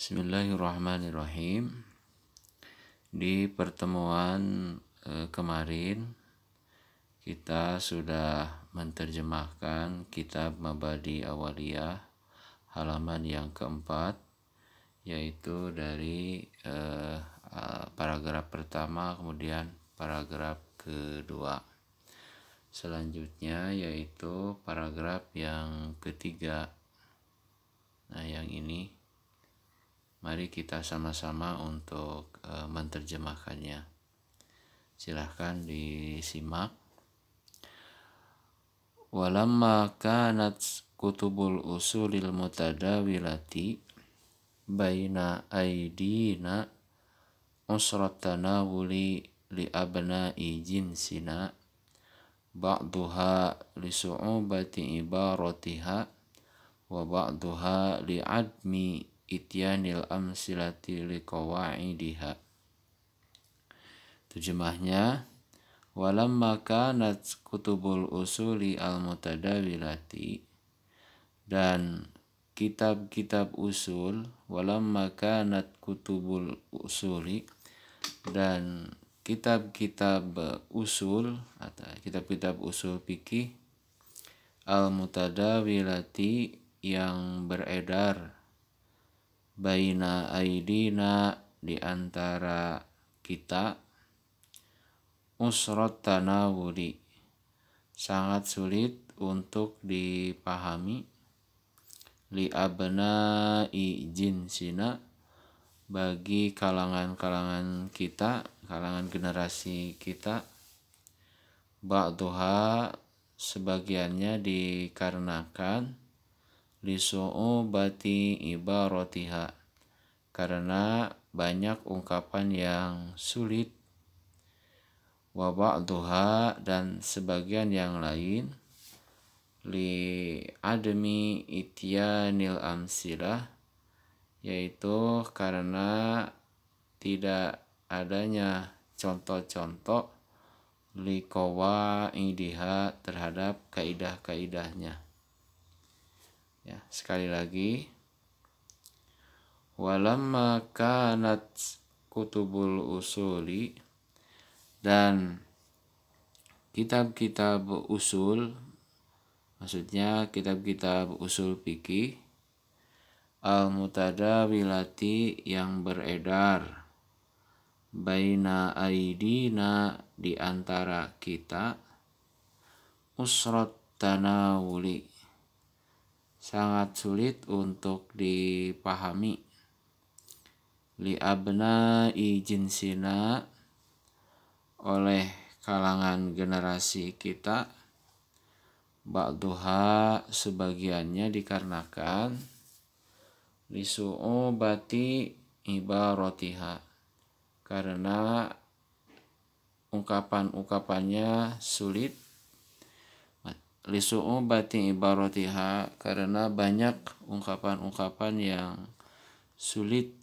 Bismillahirrahmanirrahim. Di pertemuan kemarin kita sudah menerjemahkan kitab Mabadi Awaliyah halaman yang keempat, yaitu dari paragraf pertama kemudian paragraf kedua. Selanjutnya yaitu paragraf yang ketiga. Nah, yang ini mari kita sama-sama untuk menerjemahkannya. Silahkan disimak. Walamma kanat kutubul usulil mutadawilati baina aidina usrat tanawuli li abna'i jinsina ba'duha li su'ubati ibaratiha wa ba'duha li admi ityanil amsilati liqawaidiha. Terjemahnya, walamma kanat kutubul usuli al-mutadawilati, dan kitab-kitab usul, walamma kanat kutubul usuli, dan kitab-kitab usul atau kitab-kitab usul fikih al-mutadawilati yang beredar baina aidina di antara kita usrat tanawuli sangat sulit untuk dipahami li abna'i jinsina bagi kalangan-kalangan kita, kalangan generasi kita, ba'duha sebagiannya dikarenakan lisu'ubati ibaratiha karena banyak ungkapan yang sulit, wa ba'duha dan sebagian yang lain li adami ityanil amsilah yaitu karena tidak adanya contoh-contoh li qawaidiha terhadap kaidah-kaidahnya. Ya, sekali lagi, walamma kanat kutubul usuli, dan kitab-kitab usul, maksudnya kitab-kitab usul fikih al-mutadawilati yang beredar baina aidina di antara kita usrat tanawuli sangat sulit untuk dipahami li abna'i jinsina oleh kalangan generasi kita, ba'duha sebagiannya dikarenakan li su'ubati ibaratiha karena ungkapan-ungkapannya sulit, li su'ubati ibaratiha karena banyak ungkapan-ungkapan yang sulit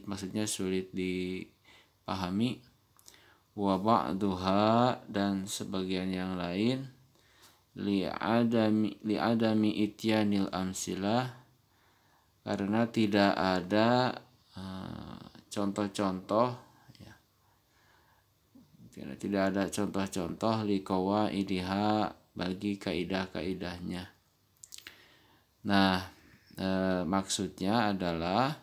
maksudnya sulit dipahami, wa ba'duha dan sebagian yang lain li adami ityanil amsilah karena tidak ada contoh-contoh ya. Tidak ada contoh-contoh li qawaidiha bagi kaidah-kaidahnya. Nah, maksudnya adalah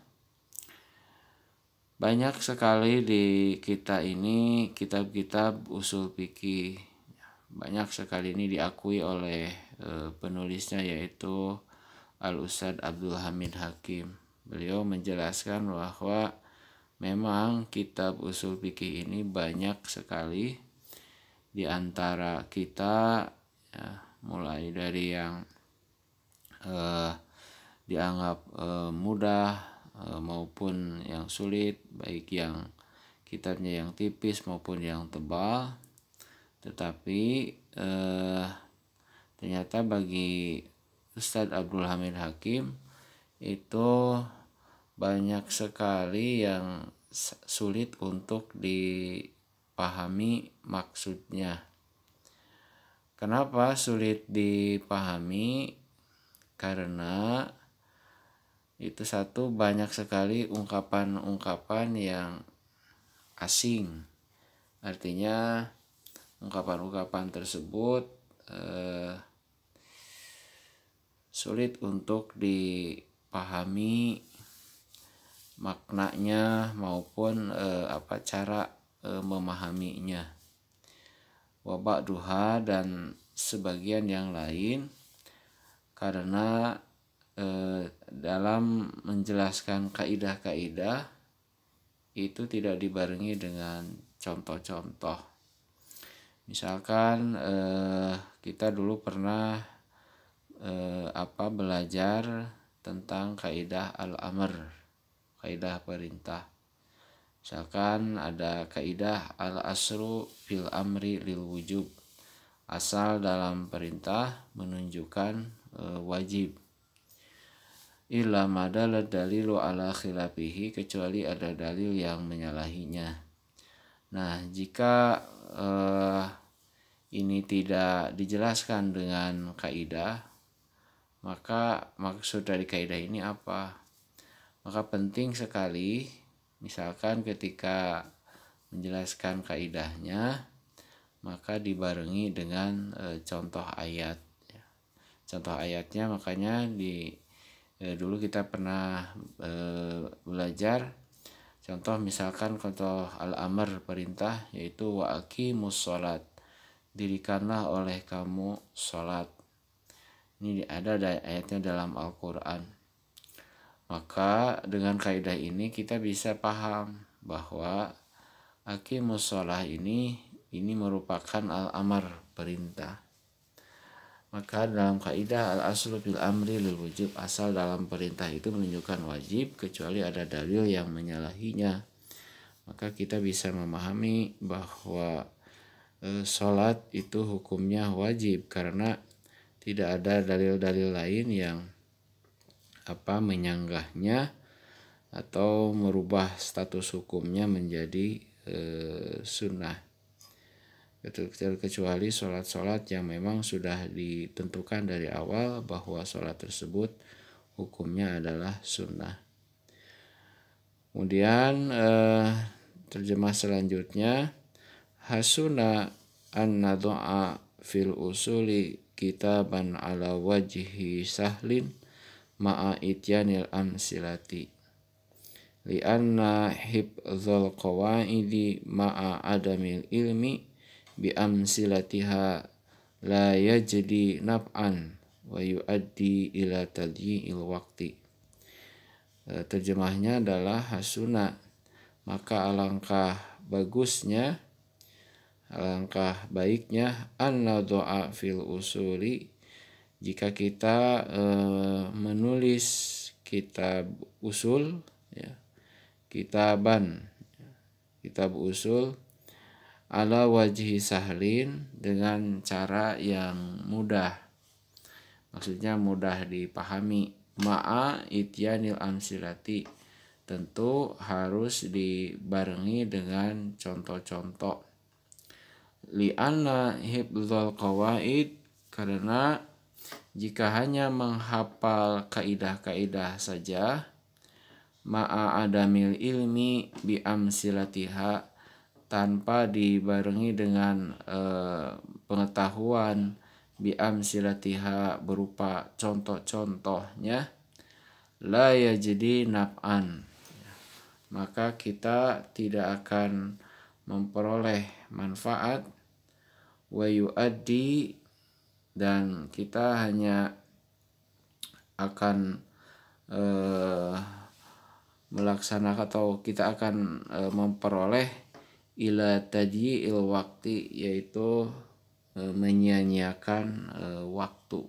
banyak sekali di kita ini kitab-kitab usul fikih, banyak sekali ini diakui oleh penulisnya yaitu Al-Ustadz Abdul Hamid Hakim. Beliau menjelaskan bahwa memang kitab usul fikih ini banyak sekali di antara kita, ya, mulai dari yang dianggap mudah maupun yang sulit, baik yang kitabnya yang tipis maupun yang tebal. Tetapi ternyata bagi Ustadz Abdul Hamid Hakim itu banyak sekali yang sulit untuk dipahami maksudnya. Kenapa sulit dipahami? Karena itu satu, banyak sekali ungkapan-ungkapan yang asing. Artinya ungkapan-ungkapan tersebut sulit untuk dipahami maknanya maupun cara memahaminya. Wa ba'duha, dan sebagian yang lain karena dalam menjelaskan kaidah-kaidah itu tidak dibarengi dengan contoh-contoh. Misalkan kita dulu pernah belajar tentang kaidah al-amr, kaidah perintah. Misalkan ada kaidah al-asru fil amri lil wujub, asal dalam perintah menunjukkan wajib. Illa madalad dalilu ala khilafihi, kecuali ada dalil yang menyalahinya. Nah, jika ini tidak dijelaskan dengan kaidah, maka maksud dari kaidah ini apa? Maka penting sekali, misalkan ketika menjelaskan kaidahnya, maka dibarengi dengan contoh ayat. Contoh ayatnya makanya dulu kita pernah belajar contoh, misalkan contoh al-amr perintah, yaitu wa aqimus sholat, dirikanlah oleh kamu sholat. Ini ada ayatnya dalam Al-Quran. Maka dengan kaidah ini kita bisa paham bahwa aqimus sholat ini merupakan al-amr perintah. Maka dalam kaidah al-aslu fil amri lil wujub, asal dalam perintah itu menunjukkan wajib kecuali ada dalil yang menyalahinya. Maka kita bisa memahami bahwa sholat itu hukumnya wajib karena tidak ada dalil-dalil lain yang menyanggahnya atau merubah status hukumnya menjadi sunnah, kecuali sholat-sholat yang memang sudah ditentukan dari awal bahwa sholat tersebut hukumnya adalah sunnah. Kemudian terjemah selanjutnya, hasuna an nadu'a fil usuli kitaban ala wajhi sahlin ma'a ityanil amsilati li'anna hibzul qawaidi ma'a adamil ilmi bi amsilatiha la yajdi naf'an wa yuaddi ila tadyi'il waqti. Terjemahnya adalah hasuna, maka alangkah baiknya an-nadu'a fil usuli, jika kita menulis kitab usul, kitab usul ala wajhi sahlin, dengan cara yang mudah, maksudnya mudah dipahami, ma'a ityanil amsilati, tentu harus dibarengi dengan contoh-contoh. Li'anna hibzul qawaid, karena jika hanya menghafal kaidah-kaidah saja, ma'a adamil ilmi bi amsilatiha, tanpa dibarengi dengan pengetahuan bi amsilatiha berupa contoh-contohnya, la yajdi naf'an, maka kita tidak akan memperoleh manfaat, wa yuaddi, dan kita hanya akan melaksanakan atau kita akan memperoleh ila tadyi'il waqti, yaitu menyia-nyiakan waktu.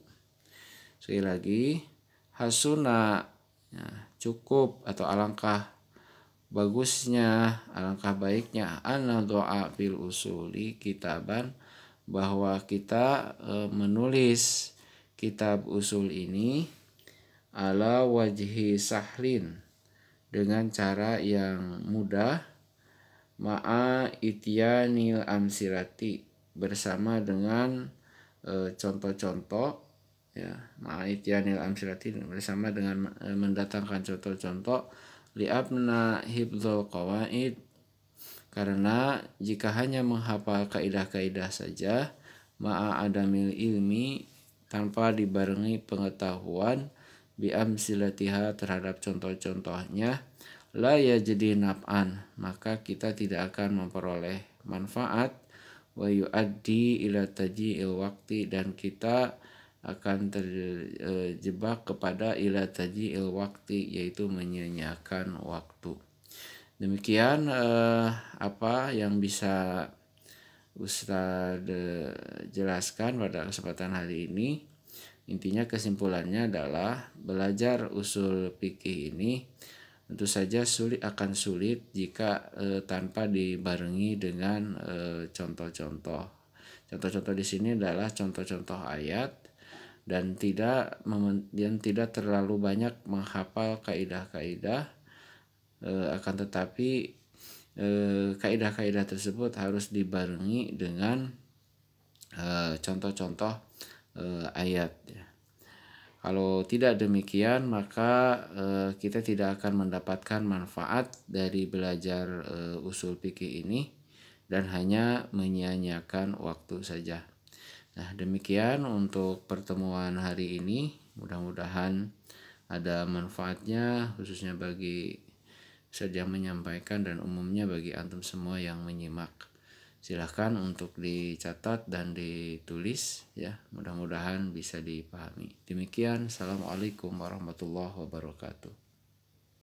Sekali lagi, hasuna, cukup atau alangkah bagusnya, alangkah baiknya, an-nadu'a fil usuli kitaban, bahwa kita menulis kitab usul ini ala wajhi sahlin, dengan cara yang mudah, ma'a ityanil amsilati, bersama dengan contoh-contoh ya, ma'ityanil amsilati bersama dengan mendatangkan contoh-contoh li'abna hibdzul qawaid, karena jika hanya menghafal kaidah-kaidah saja ma'a adamil ilmi tanpa dibarengi pengetahuan bi amsilatiha terhadap contoh-contohnya la yajdi naf'an, maka kita tidak akan memperoleh manfaat, wa yuaddi ila taji'il waqti, dan kita akan terjebak kepada ila taji'il waqti, yaitu menyia-nyiakan waktu. Demikian apa yang bisa Ustaz jelaskan pada kesempatan hari ini. Intinya kesimpulannya adalah belajar usul fikih ini tentu saja akan sulit jika tanpa dibarengi dengan contoh-contoh. Contoh-contoh di sini adalah contoh-contoh ayat dan tidak terlalu banyak menghafal kaidah-kaidah, akan tetapi kaidah-kaidah tersebut harus dibarengi dengan contoh-contoh ayat, ya. Kalau tidak demikian maka kita tidak akan mendapatkan manfaat dari belajar usul fikih ini dan hanya menyia-nyiakan waktu saja. Nah, demikian untuk pertemuan hari ini. Mudah-mudahan ada manfaatnya khususnya bagi saya menyampaikan dan umumnya bagi antum semua yang menyimak. Silahkan untuk dicatat dan ditulis, ya, mudah-mudahan bisa dipahami. Demikian, assalamualaikum warahmatullahi wabarakatuh.